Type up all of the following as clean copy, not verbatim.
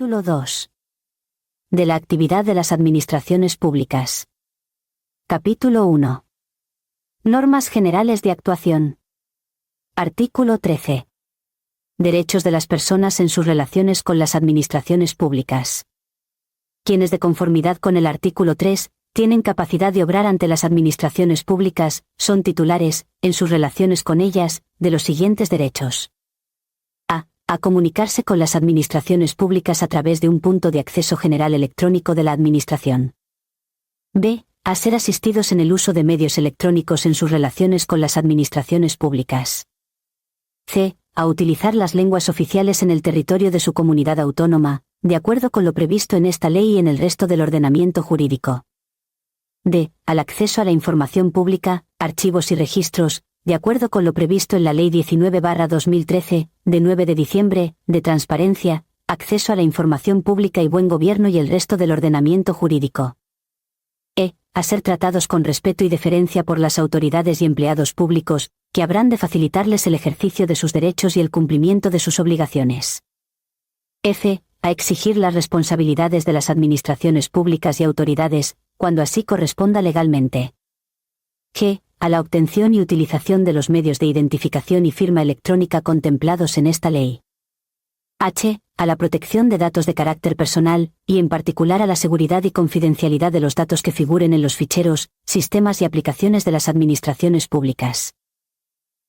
Título 2. De la actividad de las administraciones públicas. Capítulo 1. Normas generales de actuación. Artículo 13. Derechos de las personas en sus relaciones con las administraciones públicas. Quienes, de conformidad con el artículo 3, tienen capacidad de obrar ante las administraciones públicas, son titulares, en sus relaciones con ellas, de los siguientes derechos. A comunicarse con las administraciones públicas a través de un punto de acceso general electrónico de la Administración. B. A ser asistidos en el uso de medios electrónicos en sus relaciones con las administraciones públicas. C. A utilizar las lenguas oficiales en el territorio de su comunidad autónoma, de acuerdo con lo previsto en esta ley y en el resto del ordenamiento jurídico. D. Al acceso a la información pública, archivos y registros, de acuerdo con lo previsto en la Ley 19/2013, de 9 de diciembre, de transparencia, acceso a la información pública y buen gobierno y el resto del ordenamiento jurídico. E. A ser tratados con respeto y deferencia por las autoridades y empleados públicos, que habrán de facilitarles el ejercicio de sus derechos y el cumplimiento de sus obligaciones. F. A exigir las responsabilidades de las administraciones públicas y autoridades, cuando así corresponda legalmente. G. A la obtención y utilización de los medios de identificación y firma electrónica contemplados en esta ley. H. A la protección de datos de carácter personal, y en particular a la seguridad y confidencialidad de los datos que figuren en los ficheros, sistemas y aplicaciones de las administraciones públicas.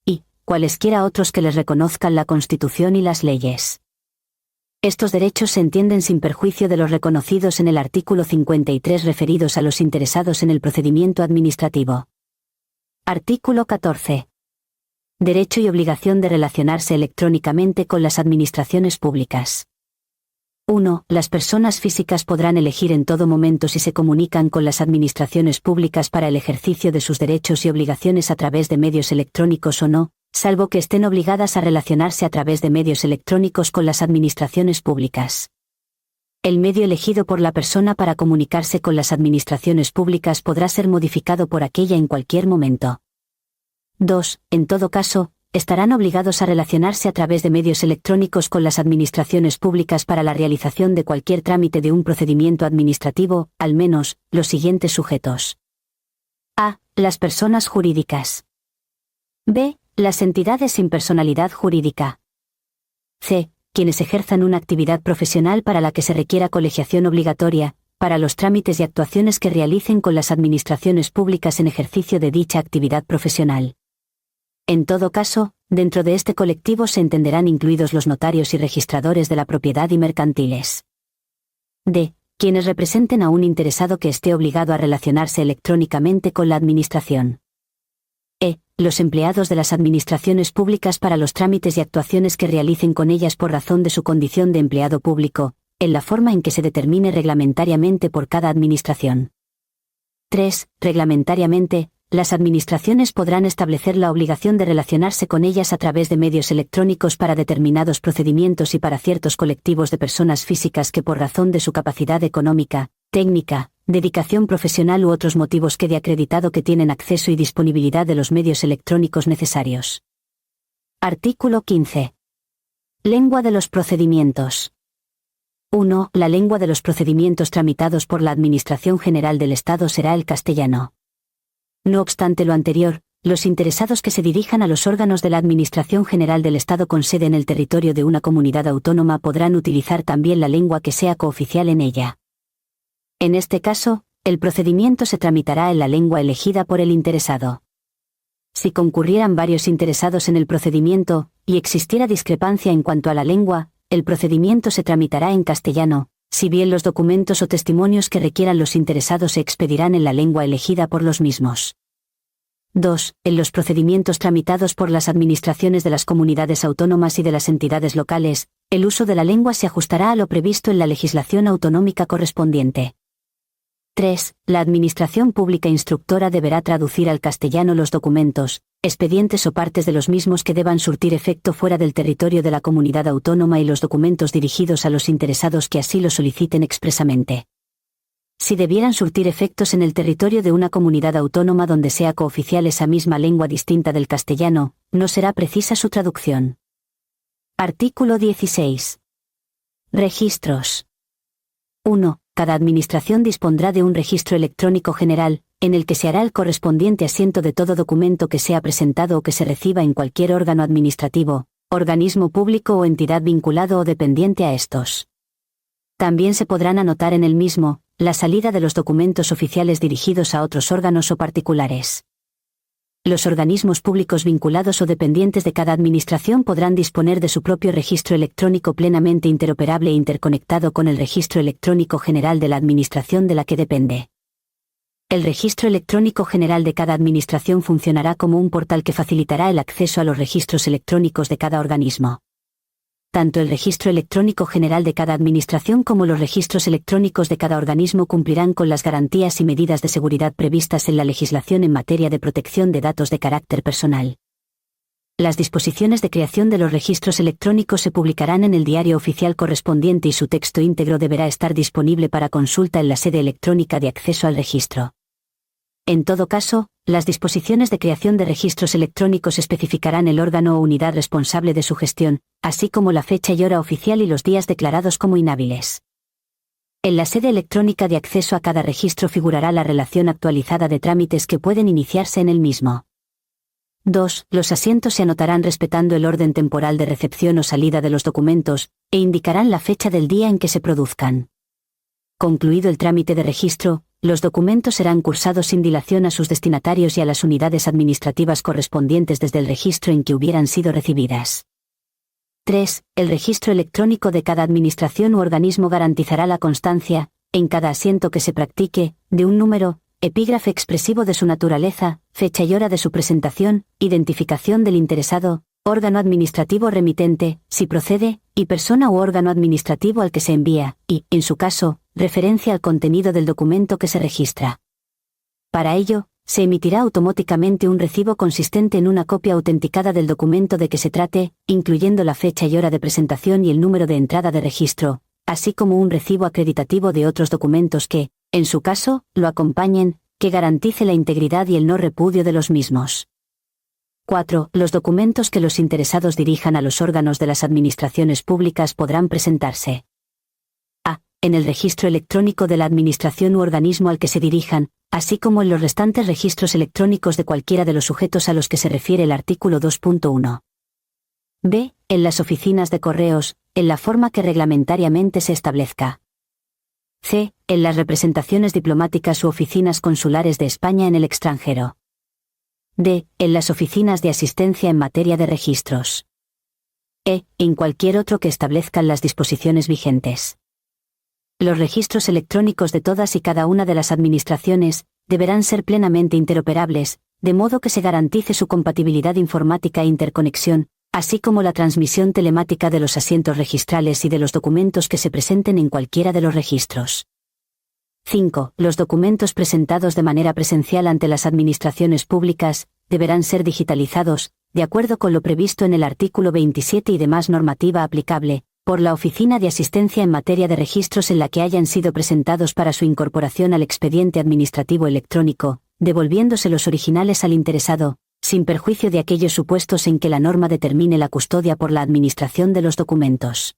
Y cualesquiera otros que les reconozcan la Constitución y las leyes. Estos derechos se entienden sin perjuicio de los reconocidos en el artículo 53 referidos a los interesados en el procedimiento administrativo. Artículo 14. Derecho y obligación de relacionarse electrónicamente con las administraciones públicas. 1. Las personas físicas podrán elegir en todo momento si se comunican con las administraciones públicas para el ejercicio de sus derechos y obligaciones a través de medios electrónicos o no, salvo que estén obligadas a relacionarse a través de medios electrónicos con las administraciones públicas. El medio elegido por la persona para comunicarse con las administraciones públicas podrá ser modificado por aquella en cualquier momento. 2. En todo caso, estarán obligados a relacionarse a través de medios electrónicos con las administraciones públicas para la realización de cualquier trámite de un procedimiento administrativo, al menos, los siguientes sujetos. A. Las personas jurídicas. B. Las entidades sin personalidad jurídica. C. Quienes ejerzan una actividad profesional para la que se requiera colegiación obligatoria, para los trámites y actuaciones que realicen con las administraciones públicas en ejercicio de dicha actividad profesional. En todo caso, dentro de este colectivo se entenderán incluidos los notarios y registradores de la propiedad y mercantiles. D. Quienes representen a un interesado que esté obligado a relacionarse electrónicamente con la administración. E. Los empleados de las administraciones públicas para los trámites y actuaciones que realicen con ellas por razón de su condición de empleado público, en la forma en que se determine reglamentariamente por cada administración. 3. Reglamentariamente, las administraciones podrán establecer la obligación de relacionarse con ellas a través de medios electrónicos para determinados procedimientos y para ciertos colectivos de personas físicas que por razón de su capacidad económica, técnica, dedicación profesional u otros motivos quede acreditado que tienen acceso y disponibilidad de los medios electrónicos necesarios. Artículo 15. Lengua de los procedimientos. 1. La lengua de los procedimientos tramitados por la Administración General del Estado será el castellano. No obstante lo anterior, los interesados que se dirijan a los órganos de la Administración General del Estado con sede en el territorio de una comunidad autónoma podrán utilizar también la lengua que sea cooficial en ella. En este caso, el procedimiento se tramitará en la lengua elegida por el interesado. Si concurrieran varios interesados en el procedimiento, y existiera discrepancia en cuanto a la lengua, el procedimiento se tramitará en castellano, si bien los documentos o testimonios que requieran los interesados se expedirán en la lengua elegida por los mismos. 2. En los procedimientos tramitados por las administraciones de las comunidades autónomas y de las entidades locales, el uso de la lengua se ajustará a lo previsto en la legislación autonómica correspondiente. 3. La Administración Pública Instructora deberá traducir al castellano los documentos, expedientes o partes de los mismos que deban surtir efecto fuera del territorio de la comunidad autónoma y los documentos dirigidos a los interesados que así lo soliciten expresamente. Si debieran surtir efectos en el territorio de una comunidad autónoma donde sea cooficial esa misma lengua distinta del castellano, no será precisa su traducción. Artículo 16. Registros. 1. Cada administración dispondrá de un registro electrónico general, en el que se hará el correspondiente asiento de todo documento que sea presentado o que se reciba en cualquier órgano administrativo, organismo público o entidad vinculado o dependiente a estos. También se podrán anotar en el mismo la salida de los documentos oficiales dirigidos a otros órganos o particulares. Los organismos públicos vinculados o dependientes de cada administración podrán disponer de su propio registro electrónico plenamente interoperable e interconectado con el registro electrónico general de la administración de la que depende. El registro electrónico general de cada administración funcionará como un portal que facilitará el acceso a los registros electrónicos de cada organismo. Tanto el registro electrónico general de cada administración como los registros electrónicos de cada organismo cumplirán con las garantías y medidas de seguridad previstas en la legislación en materia de protección de datos de carácter personal. Las disposiciones de creación de los registros electrónicos se publicarán en el diario oficial correspondiente y su texto íntegro deberá estar disponible para consulta en la sede electrónica de acceso al registro. En todo caso, las disposiciones de creación de registros electrónicos especificarán el órgano o unidad responsable de su gestión, así como la fecha y hora oficial y los días declarados como inhábiles. En la sede electrónica de acceso a cada registro figurará la relación actualizada de trámites que pueden iniciarse en el mismo. 2. Los asientos se anotarán respetando el orden temporal de recepción o salida de los documentos, e indicarán la fecha del día en que se produzcan. Concluido el trámite de registro, los documentos serán cursados sin dilación a sus destinatarios y a las unidades administrativas correspondientes desde el registro en que hubieran sido recibidas. 3. El registro electrónico de cada administración u organismo garantizará la constancia, en cada asiento que se practique, de un número, epígrafe expresivo de su naturaleza, fecha y hora de su presentación, identificación del interesado, órgano administrativo remitente, si procede, y persona u órgano administrativo al que se envía, y, en su caso, referencia al contenido del documento que se registra. Para ello, se emitirá automáticamente un recibo consistente en una copia autenticada del documento de que se trate, incluyendo la fecha y hora de presentación y el número de entrada de registro, así como un recibo acreditativo de otros documentos que, en su caso, lo acompañen, que garantice la integridad y el no repudio de los mismos. 4. Los documentos que los interesados dirijan a los órganos de las administraciones públicas podrán presentarse en el registro electrónico de la administración u organismo al que se dirijan, así como en los restantes registros electrónicos de cualquiera de los sujetos a los que se refiere el artículo 2.1. B. En las oficinas de correos, en la forma que reglamentariamente se establezca. C. En las representaciones diplomáticas u oficinas consulares de España en el extranjero. D. En las oficinas de asistencia en materia de registros. E. En cualquier otro que establezcan las disposiciones vigentes. Los registros electrónicos de todas y cada una de las administraciones deberán ser plenamente interoperables, de modo que se garantice su compatibilidad informática e interconexión, así como la transmisión telemática de los asientos registrales y de los documentos que se presenten en cualquiera de los registros. 5. Los documentos presentados de manera presencial ante las administraciones públicas deberán ser digitalizados, de acuerdo con lo previsto en el artículo 27 y demás normativa aplicable, por la Oficina de Asistencia en materia de registros en la que hayan sido presentados para su incorporación al expediente administrativo electrónico, devolviéndose los originales al interesado, sin perjuicio de aquellos supuestos en que la norma determine la custodia por la administración de los documentos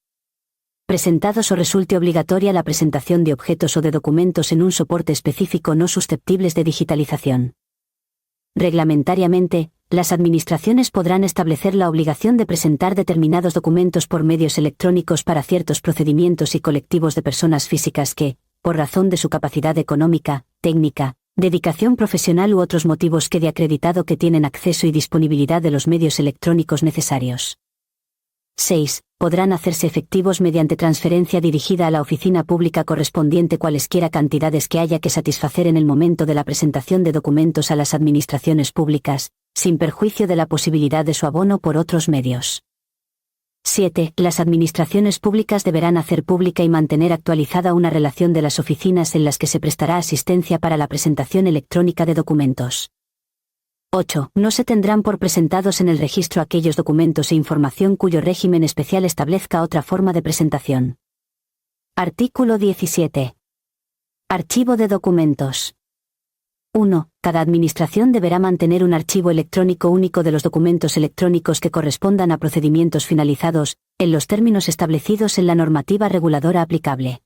presentados o resulte obligatoria la presentación de objetos o de documentos en un soporte específico no susceptibles de digitalización. Reglamentariamente, las administraciones podrán establecer la obligación de presentar determinados documentos por medios electrónicos para ciertos procedimientos y colectivos de personas físicas que, por razón de su capacidad económica, técnica, dedicación profesional u otros motivos quede acreditado que tienen acceso y disponibilidad de los medios electrónicos necesarios. 6. Podrán hacerse efectivos mediante transferencia dirigida a la oficina pública correspondiente cualesquiera cantidades que haya que satisfacer en el momento de la presentación de documentos a las administraciones públicas, sin perjuicio de la posibilidad de su abono por otros medios. 7. Las administraciones públicas deberán hacer pública y mantener actualizada una relación de las oficinas en las que se prestará asistencia para la presentación electrónica de documentos. 8. No se tendrán por presentados en el registro aquellos documentos e información cuyo régimen especial establezca otra forma de presentación. Artículo 17. Archivo de documentos. 1. Cada administración deberá mantener un archivo electrónico único de los documentos electrónicos que correspondan a procedimientos finalizados, en los términos establecidos en la normativa reguladora aplicable.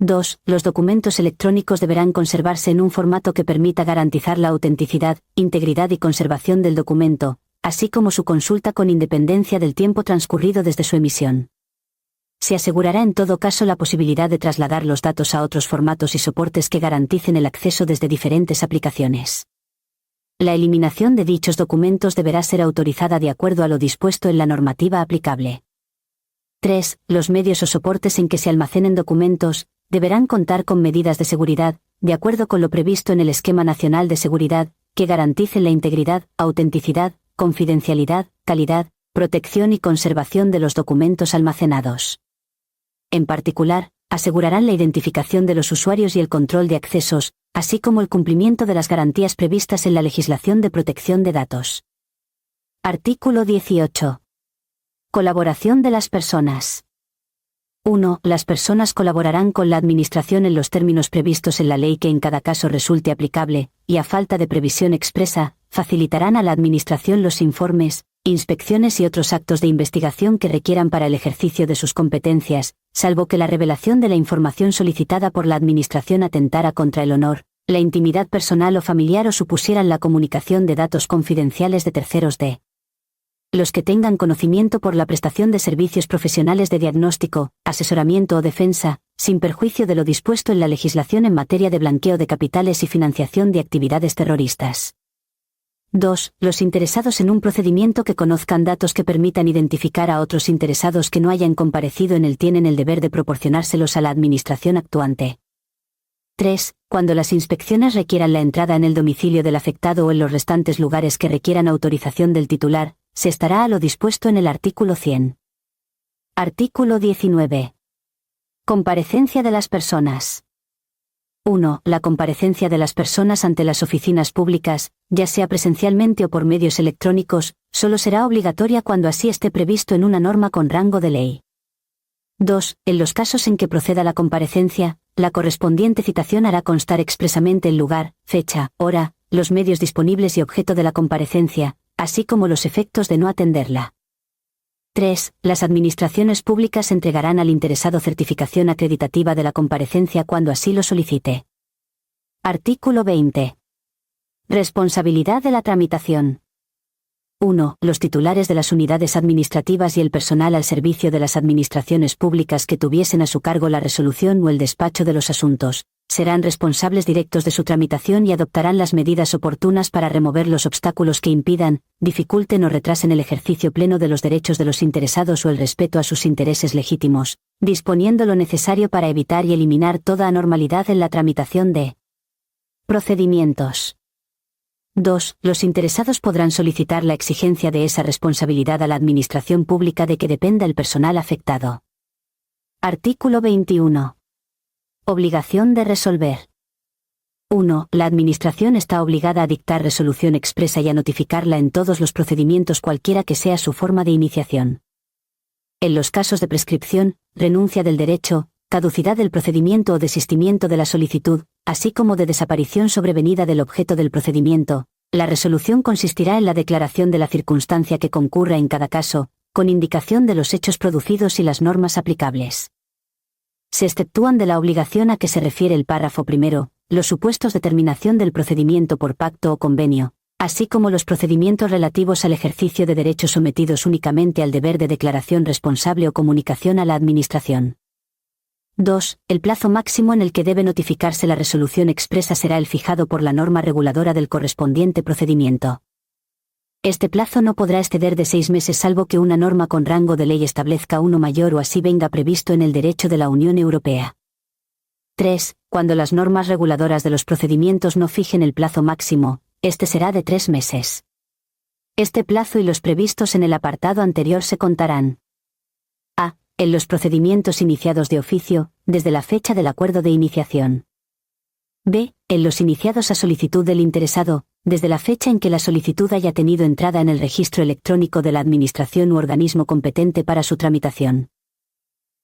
2. Los documentos electrónicos deberán conservarse en un formato que permita garantizar la autenticidad, integridad y conservación del documento, así como su consulta con independencia del tiempo transcurrido desde su emisión. Se asegurará en todo caso la posibilidad de trasladar los datos a otros formatos y soportes que garanticen el acceso desde diferentes aplicaciones. La eliminación de dichos documentos deberá ser autorizada de acuerdo a lo dispuesto en la normativa aplicable. 3. Los medios o soportes en que se almacenen documentos deberán contar con medidas de seguridad, de acuerdo con lo previsto en el Esquema Nacional de Seguridad, que garanticen la integridad, autenticidad, confidencialidad, calidad, protección y conservación de los documentos almacenados. En particular, asegurarán la identificación de los usuarios y el control de accesos, así como el cumplimiento de las garantías previstas en la legislación de protección de datos. Artículo 18. Colaboración de las personas. 1. Las personas colaborarán con la Administración en los términos previstos en la ley que en cada caso resulte aplicable, y a falta de previsión expresa, facilitarán a la Administración los informes, inspecciones y otros actos de investigación que requieran para el ejercicio de sus competencias, salvo que la revelación de la información solicitada por la Administración atentara contra el honor, la intimidad personal o familiar o supusieran la comunicación de datos confidenciales de terceros de los que tengan conocimiento por la prestación de servicios profesionales de diagnóstico, asesoramiento o defensa, sin perjuicio de lo dispuesto en la legislación en materia de blanqueo de capitales y financiación de actividades terroristas. 2. Los interesados en un procedimiento que conozcan datos que permitan identificar a otros interesados que no hayan comparecido en él tienen el deber de proporcionárselos a la Administración actuante. 3. Cuando las inspecciones requieran la entrada en el domicilio del afectado o en los restantes lugares que requieran autorización del titular, se estará a lo dispuesto en el artículo 100. Artículo 19. Comparecencia de las personas. 1. La comparecencia de las personas ante las oficinas públicas, ya sea presencialmente o por medios electrónicos, solo será obligatoria cuando así esté previsto en una norma con rango de ley. 2. En los casos en que proceda la comparecencia, la correspondiente citación hará constar expresamente el lugar, fecha, hora, los medios disponibles y objeto de la comparecencia, así como los efectos de no atenderla. 3. Las administraciones públicas entregarán al interesado certificación acreditativa de la comparecencia cuando así lo solicite. Artículo 20. Responsabilidad de la tramitación. 1. Los titulares de las unidades administrativas y el personal al servicio de las administraciones públicas que tuviesen a su cargo la resolución o el despacho de los asuntos, serán responsables directos de su tramitación y adoptarán las medidas oportunas para remover los obstáculos que impidan, dificulten o retrasen el ejercicio pleno de los derechos de los interesados o el respeto a sus intereses legítimos, disponiendo lo necesario para evitar y eliminar toda anormalidad en la tramitación de procedimientos. 2. Los interesados podrán solicitar la exigencia de esa responsabilidad a la administración pública de que dependa el personal afectado. Artículo 21. Obligación de resolver. 1. La Administración está obligada a dictar resolución expresa y a notificarla en todos los procedimientos cualquiera que sea su forma de iniciación. En los casos de prescripción, renuncia del derecho, caducidad del procedimiento o desistimiento de la solicitud, así como de desaparición sobrevenida del objeto del procedimiento, la resolución consistirá en la declaración de la circunstancia que concurra en cada caso, con indicación de los hechos producidos y las normas aplicables. Se exceptúan de la obligación a que se refiere el párrafo primero, los supuestos de terminación del procedimiento por pacto o convenio, así como los procedimientos relativos al ejercicio de derechos sometidos únicamente al deber de declaración responsable o comunicación a la Administración. 2. El plazo máximo en el que debe notificarse la resolución expresa será el fijado por la norma reguladora del correspondiente procedimiento. Este plazo no podrá exceder de 6 meses salvo que una norma con rango de ley establezca uno mayor o así venga previsto en el derecho de la Unión Europea. 3. Cuando las normas reguladoras de los procedimientos no fijen el plazo máximo, este será de 3 meses. Este plazo y los previstos en el apartado anterior se contarán: a. En los procedimientos iniciados de oficio, desde la fecha del acuerdo de iniciación. b. En los iniciados a solicitud del interesado, desde la fecha en que la solicitud haya tenido entrada en el registro electrónico de la Administración u organismo competente para su tramitación.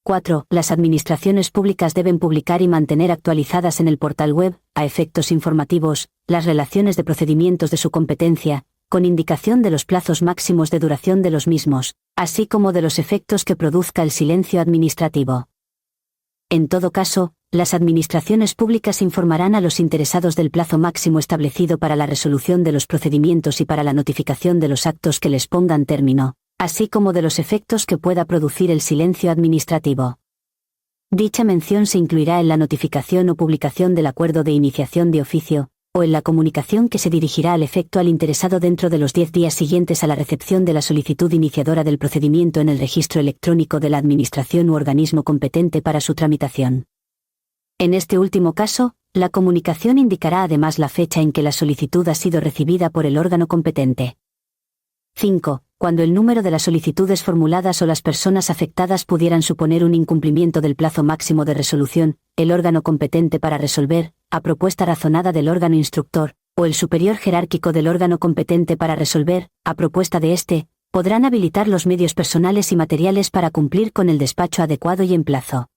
4. Las administraciones públicas deben publicar y mantener actualizadas en el portal web, a efectos informativos, las relaciones de procedimientos de su competencia, con indicación de los plazos máximos de duración de los mismos, así como de los efectos que produzca el silencio administrativo. En todo caso, las administraciones públicas informarán a los interesados del plazo máximo establecido para la resolución de los procedimientos y para la notificación de los actos que les pongan término, así como de los efectos que pueda producir el silencio administrativo. Dicha mención se incluirá en la notificación o publicación del acuerdo de iniciación de oficio, o en la comunicación que se dirigirá al efecto al interesado dentro de los 10 días siguientes a la recepción de la solicitud iniciadora del procedimiento en el registro electrónico de la Administración u organismo competente para su tramitación. En este último caso, la comunicación indicará además la fecha en que la solicitud ha sido recibida por el órgano competente. 5. Cuando el número de las solicitudes formuladas o las personas afectadas pudieran suponer un incumplimiento del plazo máximo de resolución, el órgano competente para resolver, a propuesta razonada del órgano instructor, o el superior jerárquico del órgano competente para resolver, a propuesta de éste, podrán habilitar los medios personales y materiales para cumplir con el despacho adecuado y en plazo.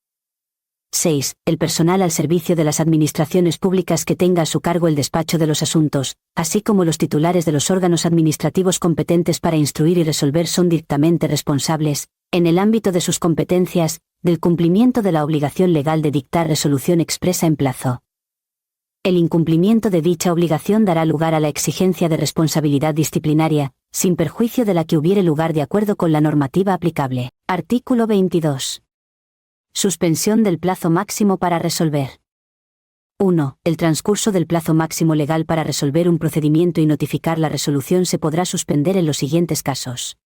6. El personal al servicio de las administraciones públicas que tenga a su cargo el despacho de los asuntos, así como los titulares de los órganos administrativos competentes para instruir y resolver son directamente responsables, en el ámbito de sus competencias, del cumplimiento de la obligación legal de dictar resolución expresa en plazo. El incumplimiento de dicha obligación dará lugar a la exigencia de responsabilidad disciplinaria, sin perjuicio de la que hubiere lugar de acuerdo con la normativa aplicable. Artículo 22. Suspensión del plazo máximo para resolver. 1. El transcurso del plazo máximo legal para resolver un procedimiento y notificar la resolución se podrá suspender en los siguientes casos.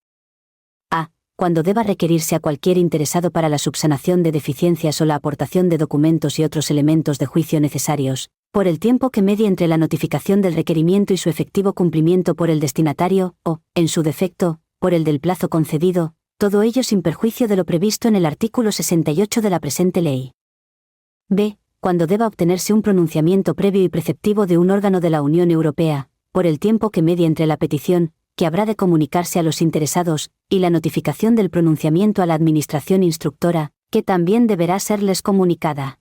A. Cuando deba requerirse a cualquier interesado para la subsanación de deficiencias o la aportación de documentos y otros elementos de juicio necesarios, por el tiempo que medie entre la notificación del requerimiento y su efectivo cumplimiento por el destinatario, o, en su defecto, por el del plazo concedido, todo ello sin perjuicio de lo previsto en el artículo 68 de la presente ley. B. Cuando deba obtenerse un pronunciamiento previo y preceptivo de un órgano de la Unión Europea, por el tiempo que medie entre la petición, que habrá de comunicarse a los interesados, y la notificación del pronunciamiento a la Administración instructora, que también deberá serles comunicada.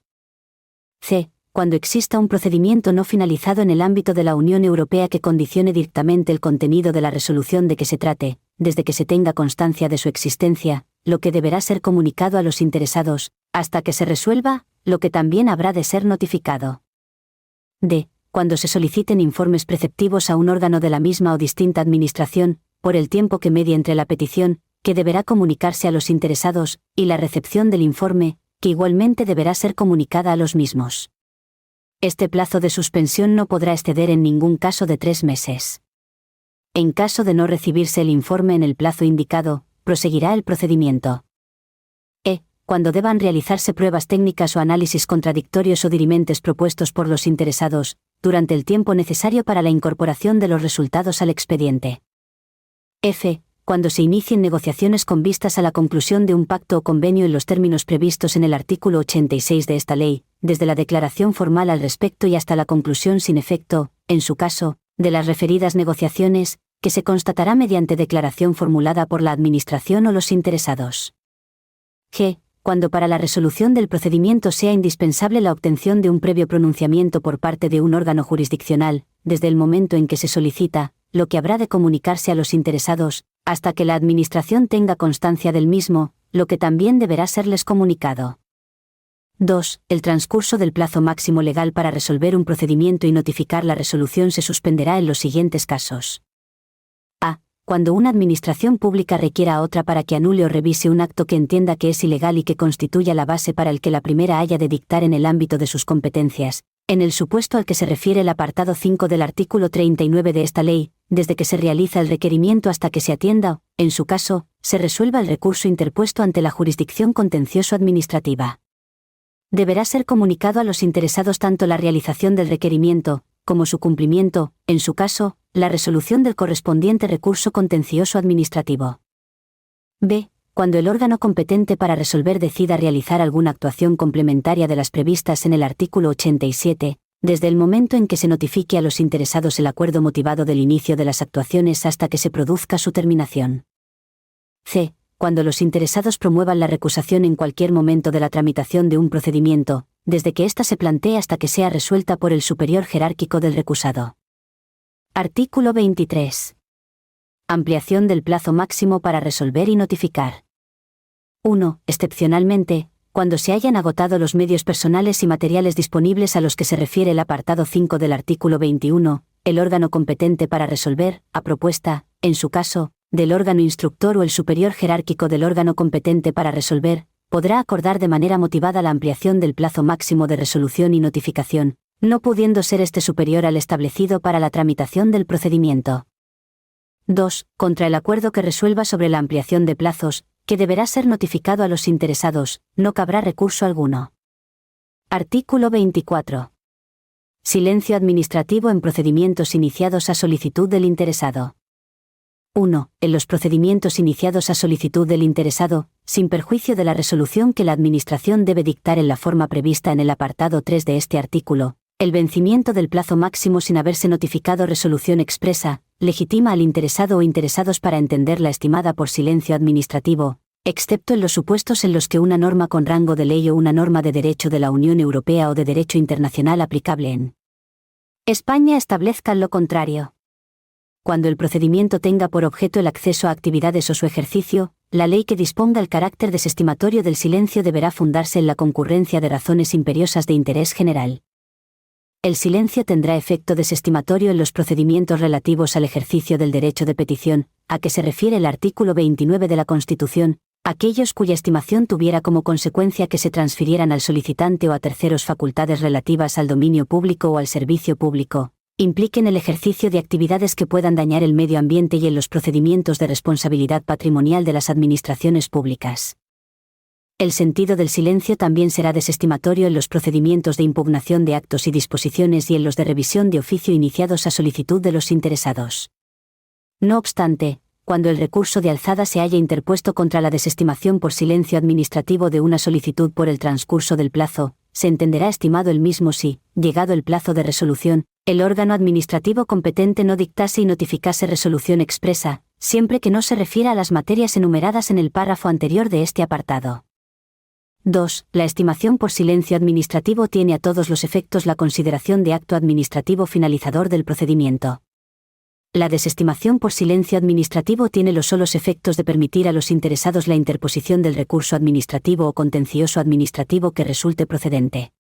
C. Cuando exista un procedimiento no finalizado en el ámbito de la Unión Europea que condicione directamente el contenido de la resolución de que se trate, desde que se tenga constancia de su existencia, lo que deberá ser comunicado a los interesados, hasta que se resuelva, lo que también habrá de ser notificado. D. Cuando se soliciten informes preceptivos a un órgano de la misma o distinta administración, por el tiempo que medie entre la petición, que deberá comunicarse a los interesados, y la recepción del informe, que igualmente deberá ser comunicada a los mismos. Este plazo de suspensión no podrá exceder en ningún caso de 3 meses. En caso de no recibirse el informe en el plazo indicado, proseguirá el procedimiento. E. Cuando deban realizarse pruebas técnicas o análisis contradictorios o dirimentes propuestos por los interesados, durante el tiempo necesario para la incorporación de los resultados al expediente. F. Cuando se inicien negociaciones con vistas a la conclusión de un pacto o convenio en los términos previstos en el artículo 86 de esta ley, desde la declaración formal al respecto y hasta la conclusión sin efecto, en su caso, de las referidas negociaciones, que se constatará mediante declaración formulada por la Administración o los interesados. G. Cuando para la resolución del procedimiento sea indispensable la obtención de un previo pronunciamiento por parte de un órgano jurisdiccional, desde el momento en que se solicita, lo que habrá de comunicarse a los interesados, hasta que la Administración tenga constancia del mismo, lo que también deberá serles comunicado. 2. El transcurso del plazo máximo legal para resolver un procedimiento y notificar la resolución se suspenderá en los siguientes casos. A. Cuando una administración pública requiera a otra para que anule o revise un acto que entienda que es ilegal y que constituya la base para el que la primera haya de dictar en el ámbito de sus competencias, en el supuesto al que se refiere el apartado 5 del artículo 39 de esta ley, desde que se realiza el requerimiento hasta que se atienda o, en su caso, se resuelva el recurso interpuesto ante la jurisdicción contencioso-administrativa. Deberá ser comunicado a los interesados tanto la realización del requerimiento, como su cumplimiento, en su caso, la resolución del correspondiente recurso contencioso administrativo. B. Cuando el órgano competente para resolver decida realizar alguna actuación complementaria de las previstas en el artículo 87, desde el momento en que se notifique a los interesados el acuerdo motivado del inicio de las actuaciones hasta que se produzca su terminación. C. Cuando los interesados promuevan la recusación en cualquier momento de la tramitación de un procedimiento, desde que ésta se plantee hasta que sea resuelta por el superior jerárquico del recusado. Artículo 23. Ampliación del plazo máximo para resolver y notificar. 1. Excepcionalmente, cuando se hayan agotado los medios personales y materiales disponibles a los que se refiere el apartado 5 del artículo 21, el órgano competente para resolver, a propuesta, en su caso, del órgano instructor o el superior jerárquico del órgano competente para resolver, podrá acordar de manera motivada la ampliación del plazo máximo de resolución y notificación, no pudiendo ser este superior al establecido para la tramitación del procedimiento. 2. Contra el acuerdo que resuelva sobre la ampliación de plazos, que deberá ser notificado a los interesados, no cabrá recurso alguno. Artículo 24. Silencio administrativo en procedimientos iniciados a solicitud del interesado. 1. En los procedimientos iniciados a solicitud del interesado, sin perjuicio de la resolución que la Administración debe dictar en la forma prevista en el apartado 3 de este artículo, el vencimiento del plazo máximo sin haberse notificado resolución expresa, legitima al interesado o interesados para entender la estimada por silencio administrativo, excepto en los supuestos en los que una norma con rango de ley o una norma de derecho de la Unión Europea o de derecho internacional aplicable en España establezcan lo contrario. Cuando el procedimiento tenga por objeto el acceso a actividades o su ejercicio, la ley que disponga el carácter desestimatorio del silencio deberá fundarse en la concurrencia de razones imperiosas de interés general. El silencio tendrá efecto desestimatorio en los procedimientos relativos al ejercicio del derecho de petición, a que se refiere el artículo 29 de la Constitución, aquellos cuya estimación tuviera como consecuencia que se transfirieran al solicitante o a terceros facultades relativas al dominio público o al servicio público, impliquen el ejercicio de actividades que puedan dañar el medio ambiente y en los procedimientos de responsabilidad patrimonial de las administraciones públicas. El sentido del silencio también será desestimatorio en los procedimientos de impugnación de actos y disposiciones y en los de revisión de oficio iniciados a solicitud de los interesados. No obstante, cuando el recurso de alzada se haya interpuesto contra la desestimación por silencio administrativo de una solicitud por el transcurso del plazo, se entenderá estimado el mismo si, llegado el plazo de resolución, el órgano administrativo competente no dictase y notificase resolución expresa, siempre que no se refiera a las materias enumeradas en el párrafo anterior de este apartado. 2. La estimación por silencio administrativo tiene a todos los efectos la consideración de acto administrativo finalizador del procedimiento. La desestimación por silencio administrativo tiene los solos efectos de permitir a los interesados la interposición del recurso administrativo o contencioso administrativo que resulte procedente.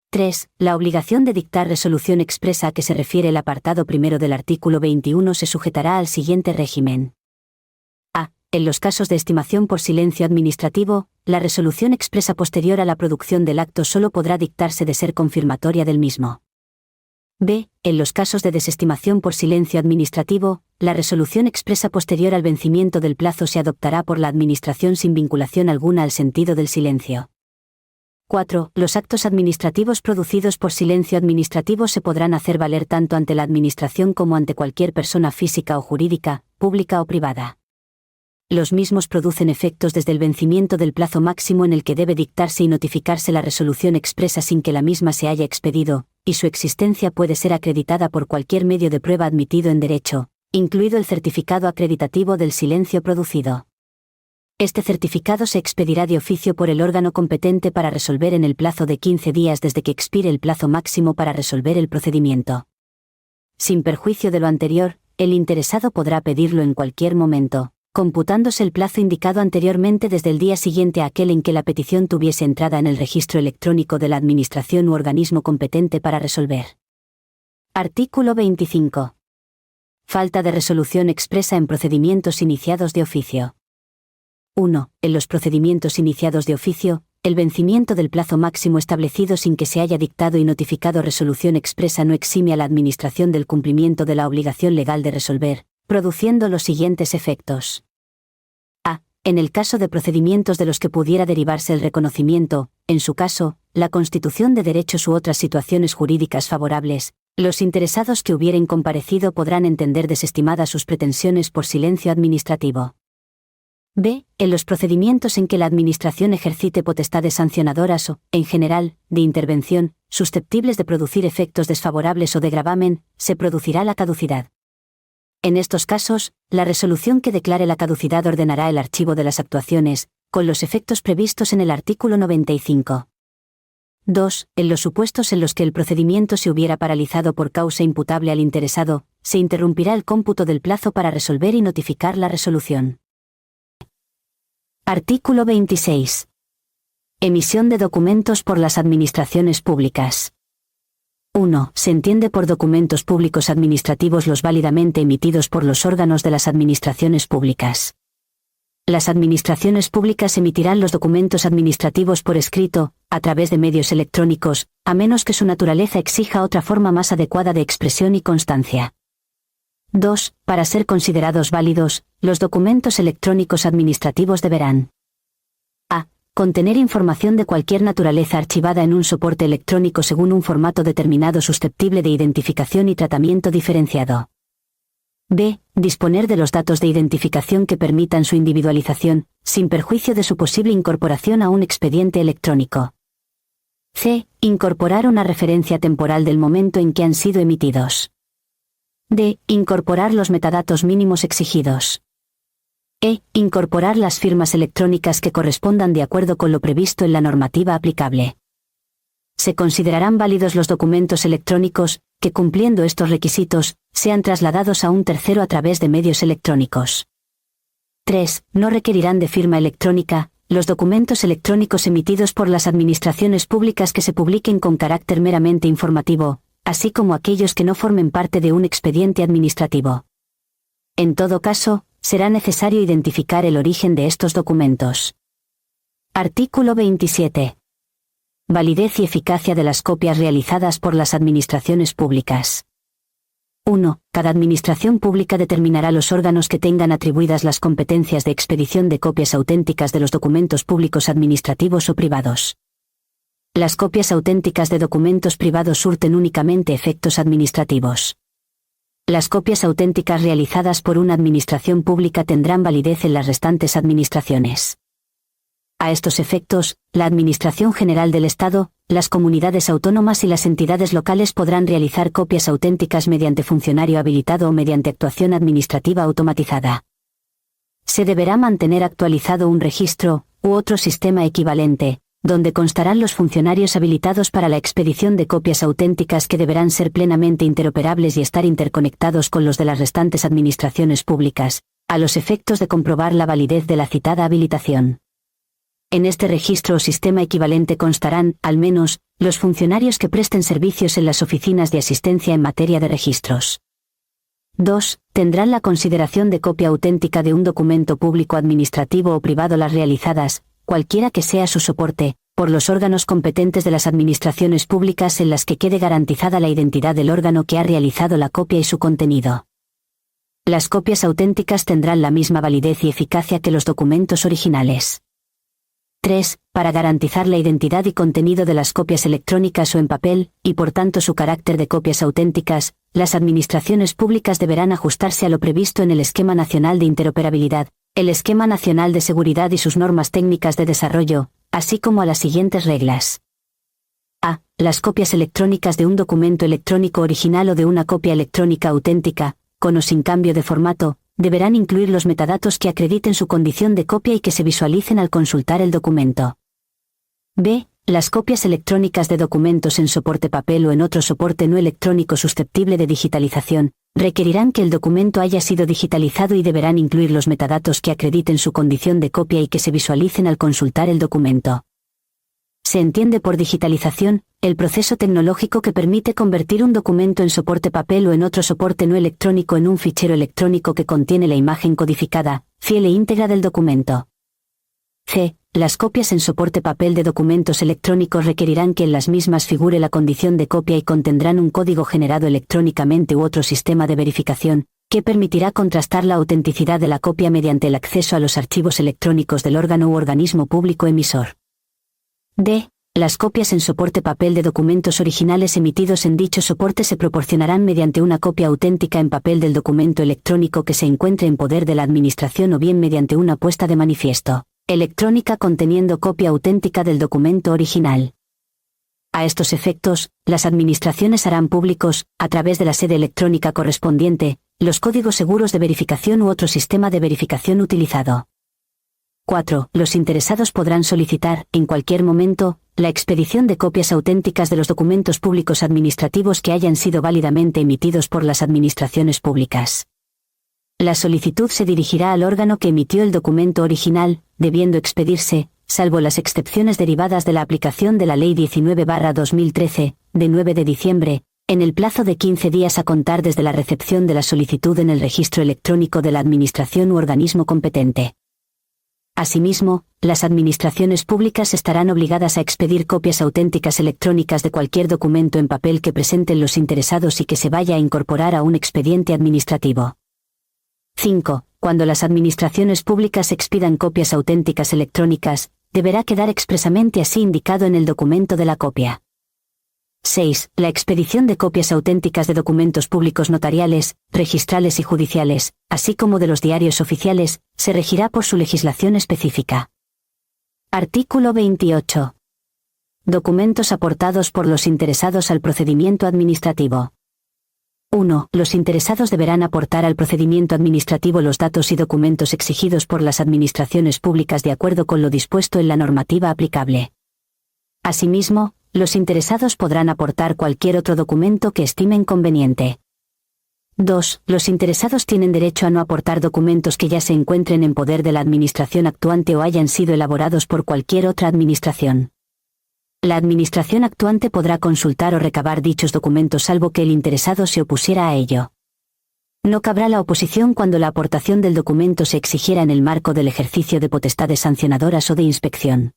3. La obligación de dictar resolución expresa a que se refiere el apartado primero del artículo 21 se sujetará al siguiente régimen. A. En los casos de estimación por silencio administrativo, la resolución expresa posterior a la producción del acto solo podrá dictarse de ser confirmatoria del mismo. B. En los casos de desestimación por silencio administrativo, la resolución expresa posterior al vencimiento del plazo se adoptará por la Administración sin vinculación alguna al sentido del silencio. 4. Los actos administrativos producidos por silencio administrativo se podrán hacer valer tanto ante la Administración como ante cualquier persona física o jurídica, pública o privada. Los mismos producen efectos desde el vencimiento del plazo máximo en el que debe dictarse y notificarse la resolución expresa sin que la misma se haya expedido, y su existencia puede ser acreditada por cualquier medio de prueba admitido en derecho, incluido el certificado acreditativo del silencio producido. Este certificado se expedirá de oficio por el órgano competente para resolver en el plazo de 15 días desde que expire el plazo máximo para resolver el procedimiento. Sin perjuicio de lo anterior, el interesado podrá pedirlo en cualquier momento, computándose el plazo indicado anteriormente desde el día siguiente a aquel en que la petición tuviese entrada en el registro electrónico de la Administración u organismo competente para resolver. Artículo 25. Falta de resolución expresa en procedimientos iniciados de oficio. 1. En los procedimientos iniciados de oficio, el vencimiento del plazo máximo establecido sin que se haya dictado y notificado resolución expresa no exime a la Administración del cumplimiento de la obligación legal de resolver, produciendo los siguientes efectos. A. En el caso de procedimientos de los que pudiera derivarse el reconocimiento, en su caso, la constitución de derechos u otras situaciones jurídicas favorables, los interesados que hubieren comparecido podrán entender desestimadas sus pretensiones por silencio administrativo. B. En los procedimientos en que la Administración ejercite potestades sancionadoras o, en general, de intervención, susceptibles de producir efectos desfavorables o de gravamen, se producirá la caducidad. En estos casos, la resolución que declare la caducidad ordenará el archivo de las actuaciones, con los efectos previstos en el artículo 95. 2. En los supuestos en los que el procedimiento se hubiera paralizado por causa imputable al interesado, se interrumpirá el cómputo del plazo para resolver y notificar la resolución. Artículo 26. Emisión de documentos por las administraciones públicas. 1. Se entiende por documentos públicos administrativos los válidamente emitidos por los órganos de las administraciones públicas. Las administraciones públicas emitirán los documentos administrativos por escrito, a través de medios electrónicos, a menos que su naturaleza exija otra forma más adecuada de expresión y constancia. 2. Para ser considerados válidos, los documentos electrónicos administrativos deberán: a. Contener información de cualquier naturaleza archivada en un soporte electrónico según un formato determinado susceptible de identificación y tratamiento diferenciado. b. Disponer de los datos de identificación que permitan su individualización, sin perjuicio de su posible incorporación a un expediente electrónico. c. Incorporar una referencia temporal del momento en que han sido emitidos. d. Incorporar los metadatos mínimos exigidos. e. Incorporar las firmas electrónicas que correspondan de acuerdo con lo previsto en la normativa aplicable. Se considerarán válidos los documentos electrónicos, que cumpliendo estos requisitos, sean trasladados a un tercero a través de medios electrónicos. 3. No requerirán de firma electrónica, los documentos electrónicos emitidos por las administraciones públicas que se publiquen con carácter meramente informativo, así como aquellos que no formen parte de un expediente administrativo. En todo caso, será necesario identificar el origen de estos documentos. Artículo 27. Validez y eficacia de las copias realizadas por las administraciones públicas. 1. Cada administración pública determinará los órganos que tengan atribuidas las competencias de expedición de copias auténticas de los documentos públicos administrativos o privados. Las copias auténticas de documentos privados surten únicamente efectos administrativos. Las copias auténticas realizadas por una administración pública tendrán validez en las restantes administraciones. A estos efectos, la Administración General del Estado, las comunidades autónomas y las entidades locales podrán realizar copias auténticas mediante funcionario habilitado o mediante actuación administrativa automatizada. Se deberá mantener actualizado un registro, u otro sistema equivalente, donde constarán los funcionarios habilitados para la expedición de copias auténticas que deberán ser plenamente interoperables y estar interconectados con los de las restantes administraciones públicas, a los efectos de comprobar la validez de la citada habilitación. En este registro o sistema equivalente constarán, al menos, los funcionarios que presten servicios en las oficinas de asistencia en materia de registros. 2. Tendrán la consideración de copia auténtica de un documento público administrativo o privado las realizadas, cualquiera que sea su soporte, por los órganos competentes de las administraciones públicas en las que quede garantizada la identidad del órgano que ha realizado la copia y su contenido. Las copias auténticas tendrán la misma validez y eficacia que los documentos originales. 3. Para garantizar la identidad y contenido de las copias electrónicas o en papel, y por tanto su carácter de copias auténticas, las administraciones públicas deberán ajustarse a lo previsto en el Esquema Nacional de Interoperabilidad, el Esquema Nacional de Seguridad y sus normas técnicas de desarrollo, así como a las siguientes reglas. A. Las copias electrónicas de un documento electrónico original o de una copia electrónica auténtica, con o sin cambio de formato, deberán incluir los metadatos que acrediten su condición de copia y que se visualicen al consultar el documento. B. Las copias electrónicas de documentos en soporte papel o en otro soporte no electrónico susceptible de digitalización, requerirán que el documento haya sido digitalizado y deberán incluir los metadatos que acrediten su condición de copia y que se visualicen al consultar el documento. Se entiende por digitalización, el proceso tecnológico que permite convertir un documento en soporte papel o en otro soporte no electrónico en un fichero electrónico que contiene la imagen codificada, fiel e íntegra del documento. C. Las copias en soporte papel de documentos electrónicos requerirán que en las mismas figure la condición de copia y contendrán un código generado electrónicamente u otro sistema de verificación, que permitirá contrastar la autenticidad de la copia mediante el acceso a los archivos electrónicos del órgano u organismo público emisor. D. Las copias en soporte papel de documentos originales emitidos en dicho soporte se proporcionarán mediante una copia auténtica en papel del documento electrónico que se encuentre en poder de la Administración o bien mediante una puesta de manifiesto electrónica conteniendo copia auténtica del documento original. A estos efectos, las administraciones harán públicos, a través de la sede electrónica correspondiente, los códigos seguros de verificación u otro sistema de verificación utilizado. 4. Los interesados podrán solicitar, en cualquier momento, la expedición de copias auténticas de los documentos públicos administrativos que hayan sido válidamente emitidos por las administraciones públicas. La solicitud se dirigirá al órgano que emitió el documento original, debiendo expedirse, salvo las excepciones derivadas de la aplicación de la Ley 19/2013, de 9 de diciembre, en el plazo de 15 días a contar desde la recepción de la solicitud en el registro electrónico de la Administración u organismo competente. Asimismo, las administraciones públicas estarán obligadas a expedir copias auténticas electrónicas de cualquier documento en papel que presenten los interesados y que se vaya a incorporar a un expediente administrativo. 5. Cuando las administraciones públicas expidan copias auténticas electrónicas, deberá quedar expresamente así indicado en el documento de la copia. 6. La expedición de copias auténticas de documentos públicos notariales, registrales y judiciales, así como de los diarios oficiales, se regirá por su legislación específica. Artículo 28. Documentos aportados por los interesados al procedimiento administrativo. 1. Los interesados deberán aportar al procedimiento administrativo los datos y documentos exigidos por las administraciones públicas de acuerdo con lo dispuesto en la normativa aplicable. Asimismo, los interesados podrán aportar cualquier otro documento que estimen conveniente. 2. Los interesados tienen derecho a no aportar documentos que ya se encuentren en poder de la administración actuante o hayan sido elaborados por cualquier otra administración. La administración actuante podrá consultar o recabar dichos documentos salvo que el interesado se opusiera a ello. No cabrá la oposición cuando la aportación del documento se exigiera en el marco del ejercicio de potestades sancionadoras o de inspección.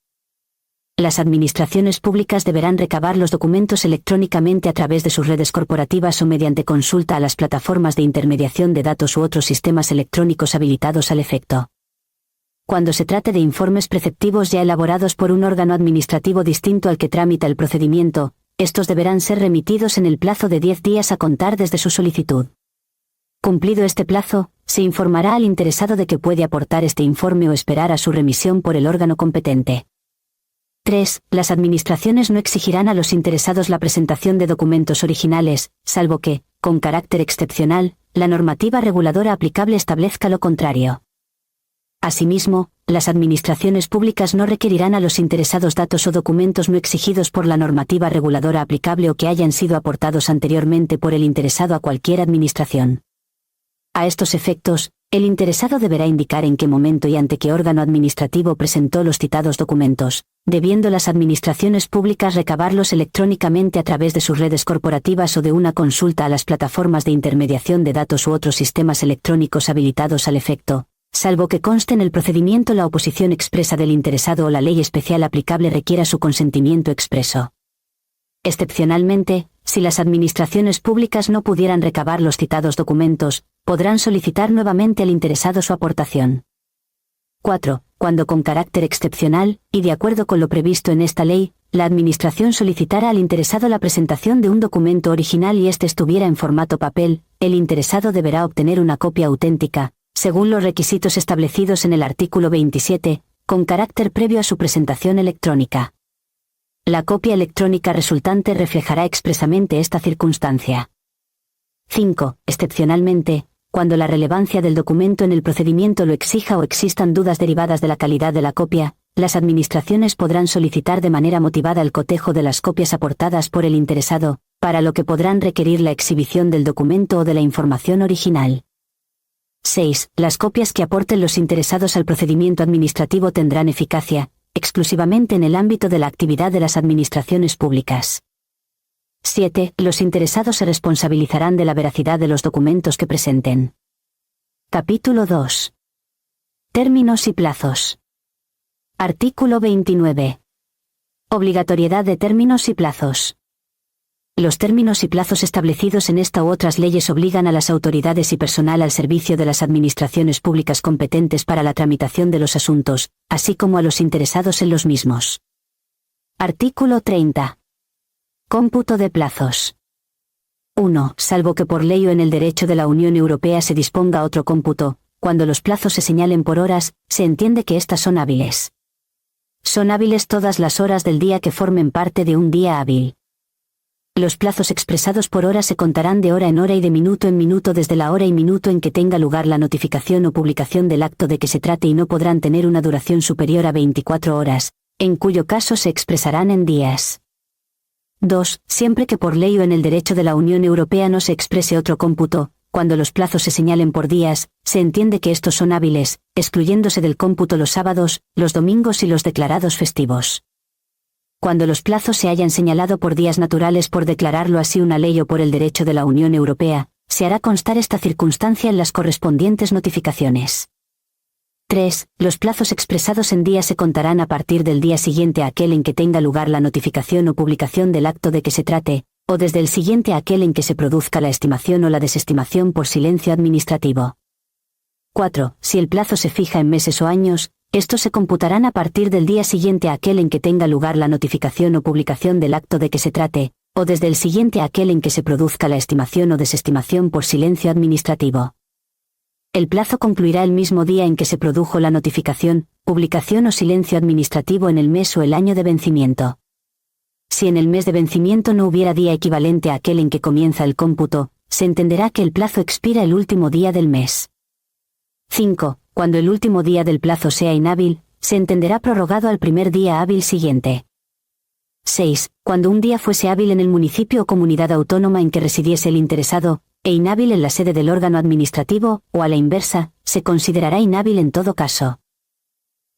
Las administraciones públicas deberán recabar los documentos electrónicamente a través de sus redes corporativas o mediante consulta a las plataformas de intermediación de datos u otros sistemas electrónicos habilitados al efecto. Cuando se trate de informes preceptivos ya elaborados por un órgano administrativo distinto al que tramita el procedimiento, estos deberán ser remitidos en el plazo de 10 días a contar desde su solicitud. Cumplido este plazo, se informará al interesado de que puede aportar este informe o esperar a su remisión por el órgano competente. 3. Las administraciones no exigirán a los interesados la presentación de documentos originales, salvo que, con carácter excepcional, la normativa reguladora aplicable establezca lo contrario. Asimismo, las administraciones públicas no requerirán a los interesados datos o documentos no exigidos por la normativa reguladora aplicable o que hayan sido aportados anteriormente por el interesado a cualquier administración. A estos efectos, el interesado deberá indicar en qué momento y ante qué órgano administrativo presentó los citados documentos, debiendo las administraciones públicas recabarlos electrónicamente a través de sus redes corporativas o de una consulta a las plataformas de intermediación de datos u otros sistemas electrónicos habilitados al efecto, salvo que conste en el procedimiento la oposición expresa del interesado o la ley especial aplicable requiera su consentimiento expreso. Excepcionalmente, si las administraciones públicas no pudieran recabar los citados documentos, podrán solicitar nuevamente al interesado su aportación. 4. Cuando con carácter excepcional, y de acuerdo con lo previsto en esta ley, la Administración solicitara al interesado la presentación de un documento original y éste estuviera en formato papel, el interesado deberá obtener una copia auténtica, según los requisitos establecidos en el artículo 27, con carácter previo a su presentación electrónica. La copia electrónica resultante reflejará expresamente esta circunstancia. 5. Excepcionalmente, cuando la relevancia del documento en el procedimiento lo exija o existan dudas derivadas de la calidad de la copia, las administraciones podrán solicitar de manera motivada el cotejo de las copias aportadas por el interesado, para lo que podrán requerir la exhibición del documento o de la información original. 6. Las copias que aporten los interesados al procedimiento administrativo tendrán eficacia, exclusivamente en el ámbito de la actividad de las administraciones públicas. 7. Los interesados se responsabilizarán de la veracidad de los documentos que presenten. Capítulo 2. Términos y plazos. Artículo 29. Obligatoriedad de términos y plazos. Los términos y plazos establecidos en esta u otras leyes obligan a las autoridades y personal al servicio de las administraciones públicas competentes para la tramitación de los asuntos, así como a los interesados en los mismos. Artículo 30. Cómputo de plazos. 1. Salvo que por ley o en el derecho de la Unión Europea se disponga otro cómputo, cuando los plazos se señalen por horas, se entiende que éstas son hábiles. Son hábiles todas las horas del día que formen parte de un día hábil. Los plazos expresados por hora se contarán de hora en hora y de minuto en minuto desde la hora y minuto en que tenga lugar la notificación o publicación del acto de que se trate y no podrán tener una duración superior a 24 horas, en cuyo caso se expresarán en días. 2. Siempre que por ley o en el derecho de la Unión Europea no se exprese otro cómputo, cuando los plazos se señalen por días, se entiende que estos son hábiles, excluyéndose del cómputo los sábados, los domingos y los declarados festivos. Cuando los plazos se hayan señalado por días naturales por declararlo así una ley o por el derecho de la Unión Europea, se hará constar esta circunstancia en las correspondientes notificaciones. 3. Los plazos expresados en días se contarán a partir del día siguiente a aquel en que tenga lugar la notificación o publicación del acto de que se trate, o desde el siguiente a aquel en que se produzca la estimación o la desestimación por silencio administrativo. 4. Si el plazo se fija en meses o años, estos se computarán a partir del día siguiente a aquel en que tenga lugar la notificación o publicación del acto de que se trate, o desde el siguiente a aquel en que se produzca la estimación o desestimación por silencio administrativo. El plazo concluirá el mismo día en que se produjo la notificación, publicación o silencio administrativo en el mes o el año de vencimiento. Si en el mes de vencimiento no hubiera día equivalente a aquel en que comienza el cómputo, se entenderá que el plazo expira el último día del mes. 5. Cuando el último día del plazo sea inhábil, se entenderá prorrogado al primer día hábil siguiente. 6. Cuando un día fuese hábil en el municipio o comunidad autónoma en que residiese el interesado, e inhábil en la sede del órgano administrativo, o a la inversa, se considerará inhábil en todo caso.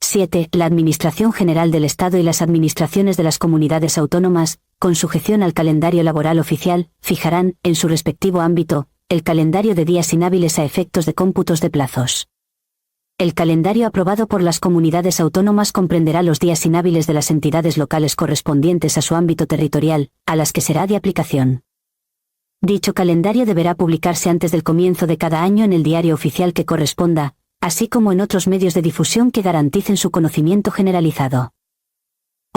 7. La Administración General del Estado y las administraciones de las comunidades autónomas, con sujeción al calendario laboral oficial, fijarán, en su respectivo ámbito, el calendario de días inhábiles a efectos de cómputos de plazos. El calendario aprobado por las comunidades autónomas comprenderá los días inhábiles de las entidades locales correspondientes a su ámbito territorial, a las que será de aplicación. Dicho calendario deberá publicarse antes del comienzo de cada año en el diario oficial que corresponda, así como en otros medios de difusión que garanticen su conocimiento generalizado.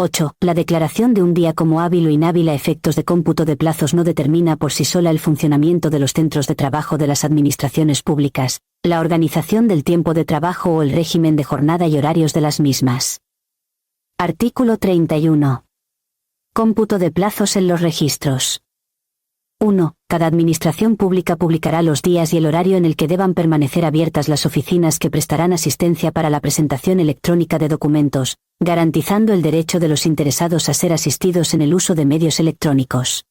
8. La declaración de un día como hábil o inhábil a efectos de cómputo de plazos no determina por sí sola el funcionamiento de los centros de trabajo de las administraciones públicas, la organización del tiempo de trabajo o el régimen de jornada y horarios de las mismas. Artículo 31. Cómputo de plazos en los registros. 1. Cada administración pública publicará los días y el horario en el que deban permanecer abiertas las oficinas que prestarán asistencia para la presentación electrónica de documentos, garantizando el derecho de los interesados a ser asistidos en el uso de medios electrónicos.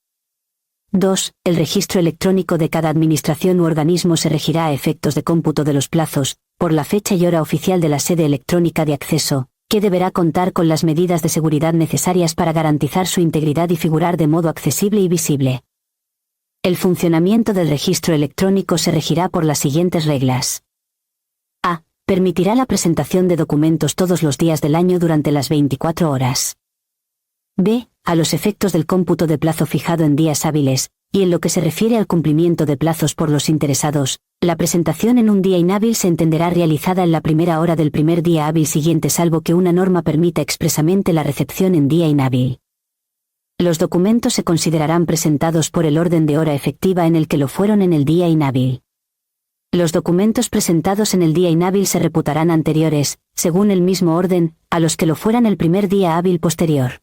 2. El registro electrónico de cada administración u organismo se regirá a efectos de cómputo de los plazos, por la fecha y hora oficial de la sede electrónica de acceso, que deberá contar con las medidas de seguridad necesarias para garantizar su integridad y figurar de modo accesible y visible. El funcionamiento del registro electrónico se regirá por las siguientes reglas. A. Permitirá la presentación de documentos todos los días del año durante las 24 horas. B. A los efectos del cómputo de plazo fijado en días hábiles, y en lo que se refiere al cumplimiento de plazos por los interesados, la presentación en un día inhábil se entenderá realizada en la primera hora del primer día hábil siguiente salvo que una norma permita expresamente la recepción en día inhábil. Los documentos se considerarán presentados por el orden de hora efectiva en el que lo fueron en el día inhábil. Los documentos presentados en el día inhábil se reputarán anteriores, según el mismo orden, a los que lo fueran el primer día hábil posterior.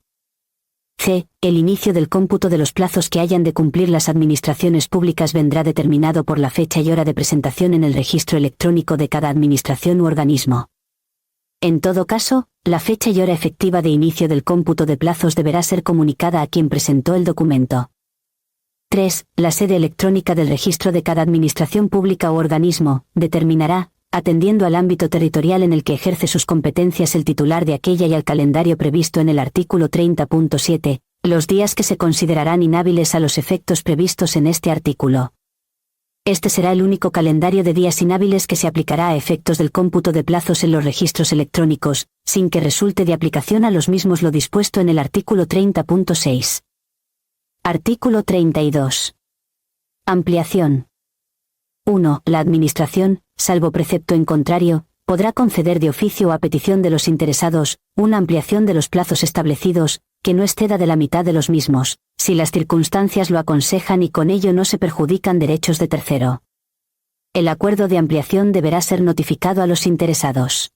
C. El inicio del cómputo de los plazos que hayan de cumplir las administraciones públicas vendrá determinado por la fecha y hora de presentación en el registro electrónico de cada administración u organismo. En todo caso, la fecha y hora efectiva de inicio del cómputo de plazos deberá ser comunicada a quien presentó el documento. 3. La sede electrónica del registro de cada administración pública o organismo determinará, atendiendo al ámbito territorial en el que ejerce sus competencias el titular de aquella y al calendario previsto en el artículo 30.7, los días que se considerarán inhábiles a los efectos previstos en este artículo. Este será el único calendario de días inhábiles que se aplicará a efectos del cómputo de plazos en los registros electrónicos, sin que resulte de aplicación a los mismos lo dispuesto en el artículo 30.6. Artículo 32. Ampliación. 1. La Administración, salvo precepto en contrario, podrá conceder de oficio o a petición de los interesados, una ampliación de los plazos establecidos, que no exceda de la mitad de los mismos, si las circunstancias lo aconsejan y con ello no se perjudican derechos de tercero. El acuerdo de ampliación deberá ser notificado a los interesados.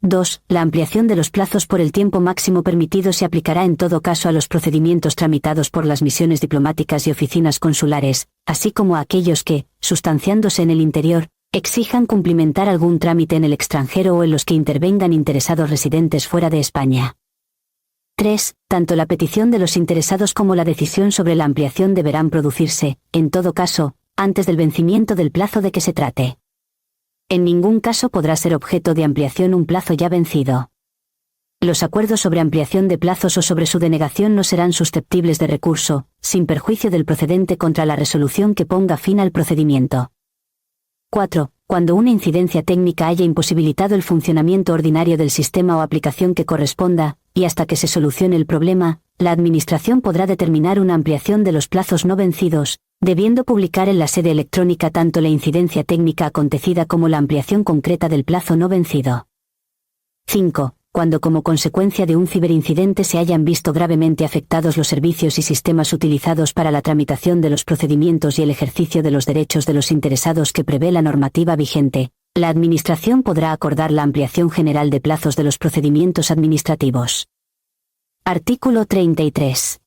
2. La ampliación de los plazos por el tiempo máximo permitido se aplicará en todo caso a los procedimientos tramitados por las misiones diplomáticas y oficinas consulares, así como a aquellos que, sustanciándose en el interior, exijan cumplimentar algún trámite en el extranjero o en los que intervengan interesados residentes fuera de España. 3. Tanto la petición de los interesados como la decisión sobre la ampliación deberán producirse, en todo caso, antes del vencimiento del plazo de que se trate. En ningún caso podrá ser objeto de ampliación un plazo ya vencido. Los acuerdos sobre ampliación de plazos o sobre su denegación no serán susceptibles de recurso, sin perjuicio del procedente contra la resolución que ponga fin al procedimiento. 4. Cuando una incidencia técnica haya imposibilitado el funcionamiento ordinario del sistema o aplicación que corresponda, y hasta que se solucione el problema, la Administración podrá determinar una ampliación de los plazos no vencidos, debiendo publicar en la sede electrónica tanto la incidencia técnica acontecida como la ampliación concreta del plazo no vencido. 5. Cuando como consecuencia de un ciberincidente se hayan visto gravemente afectados los servicios y sistemas utilizados para la tramitación de los procedimientos y el ejercicio de los derechos de los interesados que prevé la normativa vigente, la Administración podrá acordar la ampliación general de plazos de los procedimientos administrativos. Artículo 33.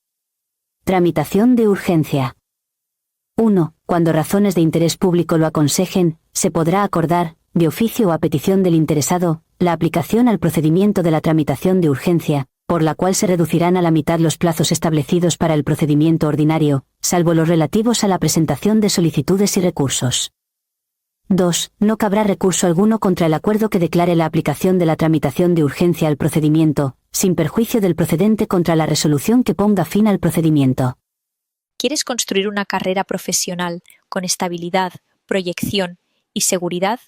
Tramitación de urgencia. 1. Cuando razones de interés público lo aconsejen, se podrá acordar, de oficio o a petición del interesado, la aplicación al procedimiento de la tramitación de urgencia, por la cual se reducirán a la mitad los plazos establecidos para el procedimiento ordinario, salvo los relativos a la presentación de solicitudes y recursos. 2. No cabrá recurso alguno contra el acuerdo que declare la aplicación de la tramitación de urgencia al procedimiento, sin perjuicio del procedente contra la resolución que ponga fin al procedimiento. ¿Quieres construir una carrera profesional con estabilidad, proyección y seguridad?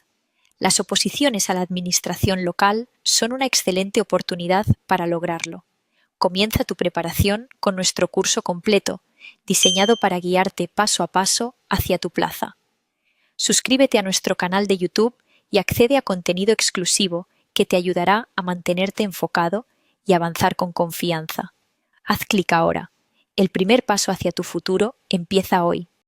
Las oposiciones a la administración local son una excelente oportunidad para lograrlo. Comienza tu preparación con nuestro curso completo, diseñado para guiarte paso a paso hacia tu plaza. Suscríbete a nuestro canal de YouTube y accede a contenido exclusivo que te ayudará a mantenerte enfocado y avanzar con confianza. Haz clic ahora. El primer paso hacia tu futuro empieza hoy.